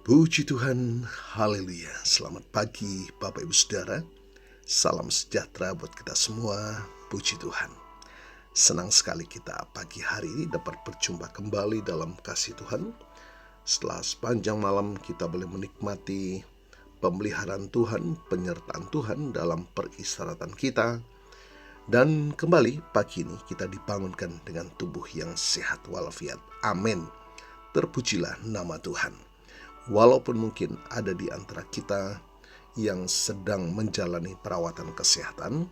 Puji Tuhan, haleluya. Selamat pagi Bapak Ibu Saudara. Salam sejahtera buat kita semua. Puji Tuhan. Senang sekali kita pagi hari ini dapat berjumpa kembali dalam kasih Tuhan. Setelah sepanjang malam kita boleh menikmati pemeliharaan Tuhan, penyertaan Tuhan dalam peristirahatan kita. Dan kembali pagi ini kita dibangunkan dengan tubuh yang sehat walafiat. Amin. Terpujilah nama Tuhan. Walaupun mungkin ada di antara kita yang sedang menjalani perawatan kesehatan,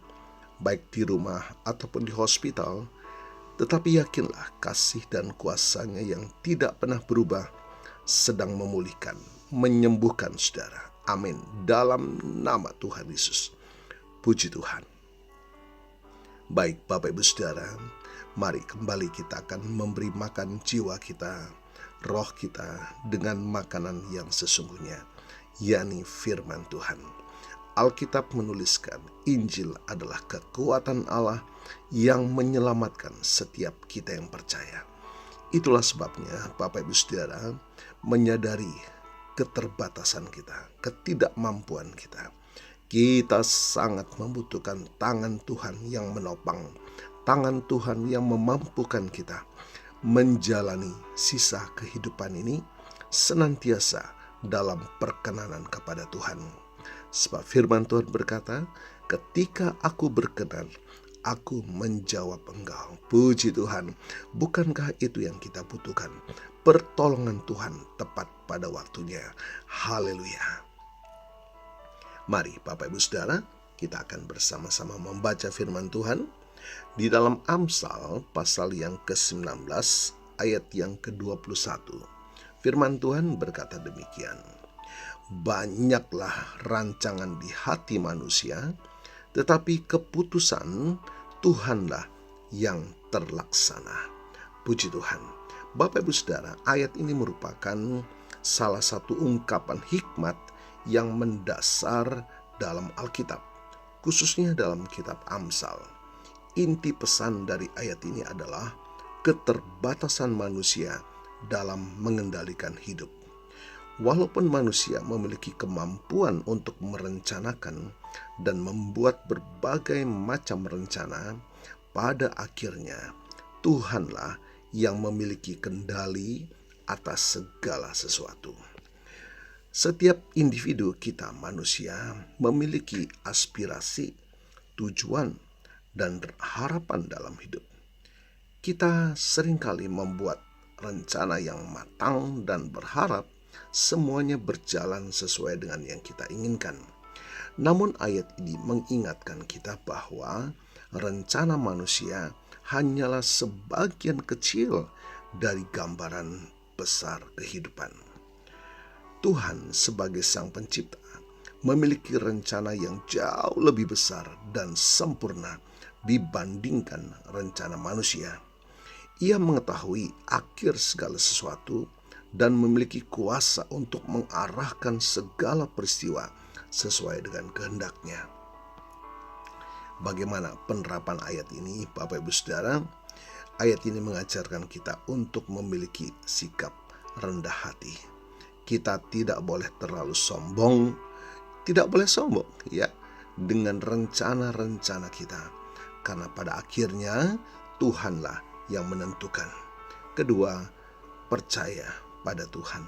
baik di rumah ataupun di hospital, tetapi yakinlah kasih dan kuasa-Nya yang tidak pernah berubah sedang memulihkan, menyembuhkan saudara. Amin. Dalam nama Tuhan Yesus. Puji Tuhan. Baik Bapak Ibu Saudara, mari kembali kita akan memberi makan jiwa kita, roh kita dengan makanan yang sesungguhnya, yakni firman Tuhan. Alkitab menuliskan Injil adalah kekuatan Allah yang menyelamatkan setiap kita yang percaya. Itulah sebabnya Bapak Ibu Saudara menyadari keterbatasan kita, ketidakmampuan kita. Kita sangat membutuhkan tangan Tuhan yang menopang, tangan Tuhan yang memampukan kita menjalani sisa kehidupan ini senantiasa dalam perkenanan kepada Tuhan. Sebab firman Tuhan berkata, ketika aku berkenan, aku menjawab engkau. Puji Tuhan, bukankah itu yang kita butuhkan? Pertolongan Tuhan tepat pada waktunya. Haleluya. Mari Bapak Ibu Saudara, kita akan bersama-sama membaca firman Tuhan di dalam Amsal pasal yang ke-19 ayat yang ke-21. Firman Tuhan berkata demikian. Banyaklah rancangan di hati manusia, tetapi keputusan Tuhanlah yang terlaksana. Puji Tuhan. Bapak Ibu Saudara, ayat ini merupakan salah satu ungkapan hikmat yang mendasar dalam Alkitab, khususnya dalam kitab Amsal. Inti pesan dari ayat ini adalah keterbatasan manusia dalam mengendalikan hidup. Walaupun manusia memiliki kemampuan untuk merencanakan dan membuat berbagai macam rencana, pada akhirnya Tuhanlah yang memiliki kendali atas segala sesuatu. Setiap individu kita manusia memiliki aspirasi, tujuan, dan harapan dalam hidup. Kita seringkali membuat rencana yang matang dan berharap semuanya berjalan sesuai dengan yang kita inginkan. Namun ayat ini mengingatkan kita bahwa rencana manusia hanyalah sebagian kecil dari gambaran besar kehidupan. Tuhan sebagai Sang Pencipta memiliki rencana yang jauh lebih besar dan sempurna dibandingkan rencana manusia. Ia mengetahui akhir segala sesuatu dan memiliki kuasa untuk mengarahkan segala peristiwa sesuai dengan kehendak-Nya. Bagaimana penerapan ayat ini, Bapak Ibu Saudara? Ayat ini mengajarkan kita untuk memiliki sikap rendah hati. Kita tidak boleh terlalu sombong, tidak boleh sombong ya dengan rencana-rencana kita, karena pada akhirnya Tuhanlah yang menentukan. Kedua, percaya pada Tuhan.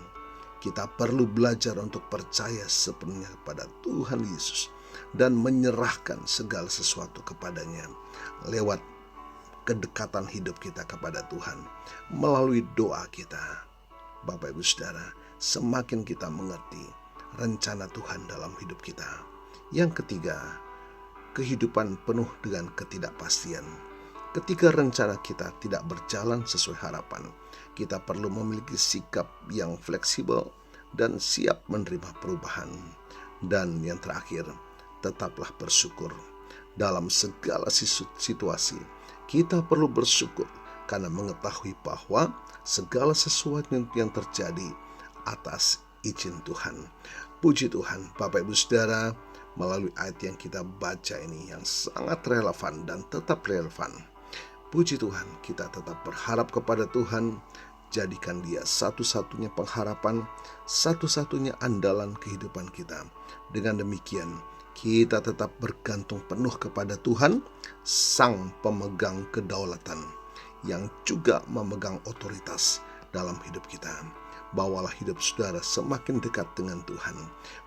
Kita perlu belajar untuk percaya sepenuhnya kepada Tuhan Yesus dan menyerahkan segala sesuatu kepadanya lewat kedekatan hidup kita kepada Tuhan melalui doa kita. Bapak Ibu Saudara, semakin kita mengerti rencana Tuhan dalam hidup kita. Yang ketiga, kehidupan penuh dengan ketidakpastian. Ketika rencana kita tidak berjalan sesuai harapan, kita perlu memiliki sikap yang fleksibel dan siap menerima perubahan. Dan yang terakhir, tetaplah bersyukur. Dalam segala situasi, kita perlu bersyukur karena mengetahui bahwa segala sesuatu yang terjadi atas izin Tuhan. Puji Tuhan, Bapak Ibu Saudara, melalui ayat yang kita baca ini yang sangat relevan dan tetap relevan. Puji Tuhan, kita tetap berharap kepada Tuhan. Jadikan dia satu-satunya pengharapan, satu-satunya andalan kehidupan kita. Dengan demikian, kita tetap bergantung penuh kepada Tuhan, Sang Pemegang Kedaulatan, yang juga memegang otoritas dalam hidup kita. Bawalah hidup saudara semakin dekat dengan Tuhan.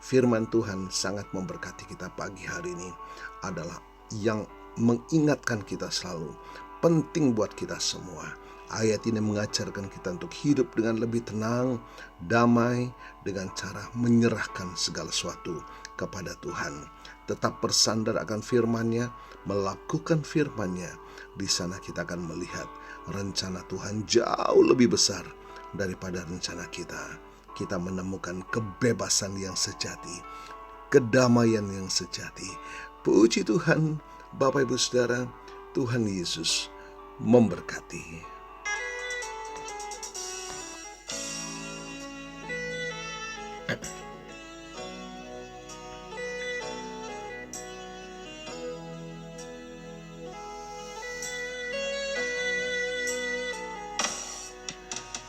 Firman Tuhan sangat memberkati kita pagi hari ini, adalah yang mengingatkan kita selalu, penting buat kita semua. Ayat ini mengajarkan kita untuk hidup dengan lebih tenang, damai, dengan cara menyerahkan segala sesuatu kepada Tuhan. Tetap bersandar akan firman-Nya, melakukan firman-Nya. Di sana kita akan melihat rencana Tuhan jauh lebih besar daripada rencana kita. Kita menemukan kebebasan yang sejati, kedamaian yang sejati. Puji Tuhan, Bapak Ibu Saudara, Tuhan Yesus memberkati.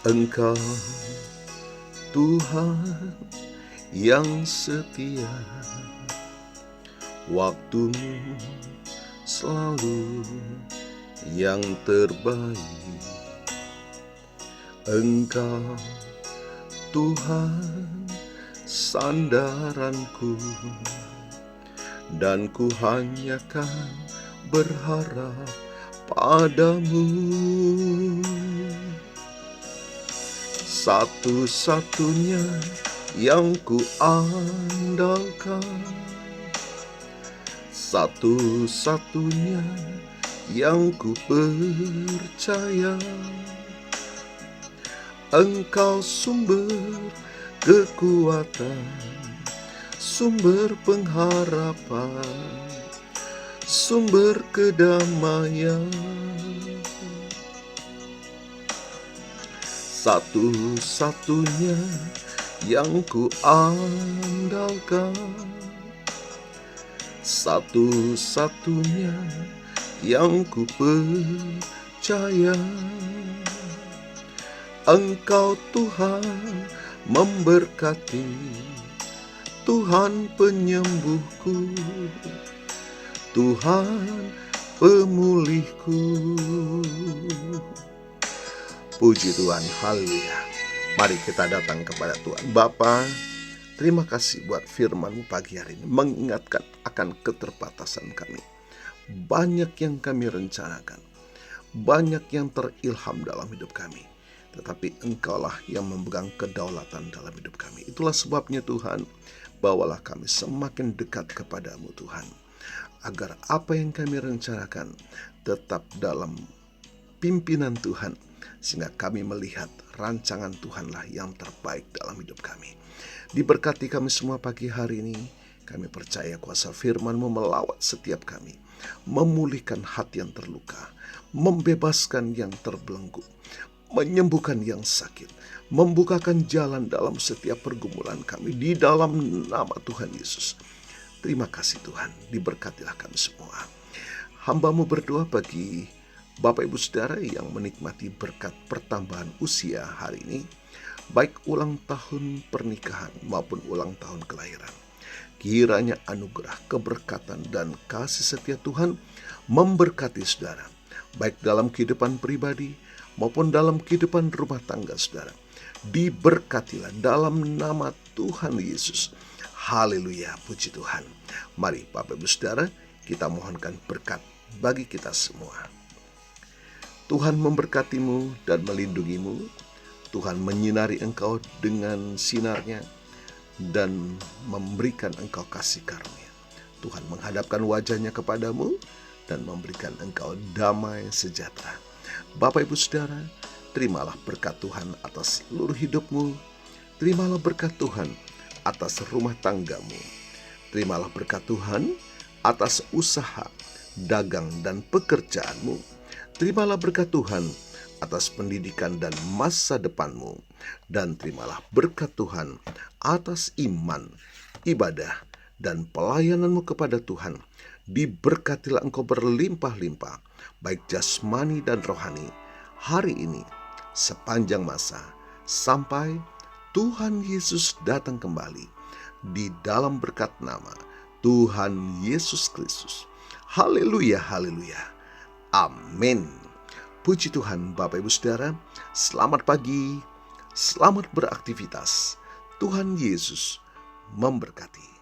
Engkau Tuhan yang setia, waktumu selalu yang terbaik. Engkau Tuhan sandaranku, dan ku hanya kan berharap padamu. Satu-satunya yang ku andalkan, satu-satunya yang ku percaya. Engkau sumber kekuatan, sumber pengharapan, sumber kedamaian. Satu-satunya yang ku andalkan, satu-satunya yang ku percaya. Engkau Tuhan memberkati, Tuhan penyembuhku, Tuhan pemulihku. Puji Tuhan, haleluya. Mari kita datang kepada Tuhan. Bapa, terima kasih buat firman-Mu pagi hari ini, mengingatkan akan keterbatasan kami. Banyak yang kami rencanakan, banyak yang terilham dalam hidup kami, tetapi Engkaulah yang memegang kedaulatan dalam hidup kami. Itulah sebabnya Tuhan, bawalah kami semakin dekat kepadamu Tuhan, agar apa yang kami rencanakan tetap dalam pimpinan Tuhan, sehingga kami melihat rancangan Tuhanlah yang terbaik dalam hidup kami. Diberkati kami semua pagi hari ini. Kami percaya kuasa firman-Mu melawat setiap kami, memulihkan hati yang terluka, membebaskan yang terbelenggu, menyembuhkan yang sakit, membukakan jalan dalam setiap pergumulan kami di dalam nama Tuhan Yesus. Terima kasih Tuhan, diberkatilah kami semua. Hamba-Mu berdoa bagi Bapak Ibu Saudara yang menikmati berkat pertambahan usia hari ini, baik ulang tahun pernikahan maupun ulang tahun kelahiran. Kiranya anugerah, keberkatan, dan kasih setia Tuhan memberkati saudara, baik dalam kehidupan pribadi maupun dalam kehidupan rumah tangga saudara. Diberkatilah dalam nama Tuhan Yesus. Haleluya, puji Tuhan. Mari Bapak Ibu Saudara, kita mohonkan berkat bagi kita semua. Tuhan memberkatimu dan melindungimu. Tuhan menyinari engkau dengan sinarnya dan memberikan engkau kasih karunia. Tuhan menghadapkan wajahnya kepadamu dan memberikan engkau damai sejahtera. Bapak Ibu Saudara, terimalah berkat Tuhan atas seluruh hidupmu. Terimalah berkat Tuhan atas rumah tanggamu. Terimalah berkat Tuhan atas usaha, dagang, dan pekerjaanmu. Terimalah berkat Tuhan atas pendidikan dan masa depanmu. Dan terimalah berkat Tuhan atas iman, ibadah, dan pelayananmu kepada Tuhan. Diberkatilah engkau berlimpah-limpah, baik jasmani dan rohani, hari ini sepanjang masa sampai Tuhan Yesus datang kembali di dalam berkat nama Tuhan Yesus Kristus. Haleluya, haleluya. Amin. Puji Tuhan Bapak Ibu Saudara, selamat pagi, selamat beraktivitas. Tuhan Yesus memberkati.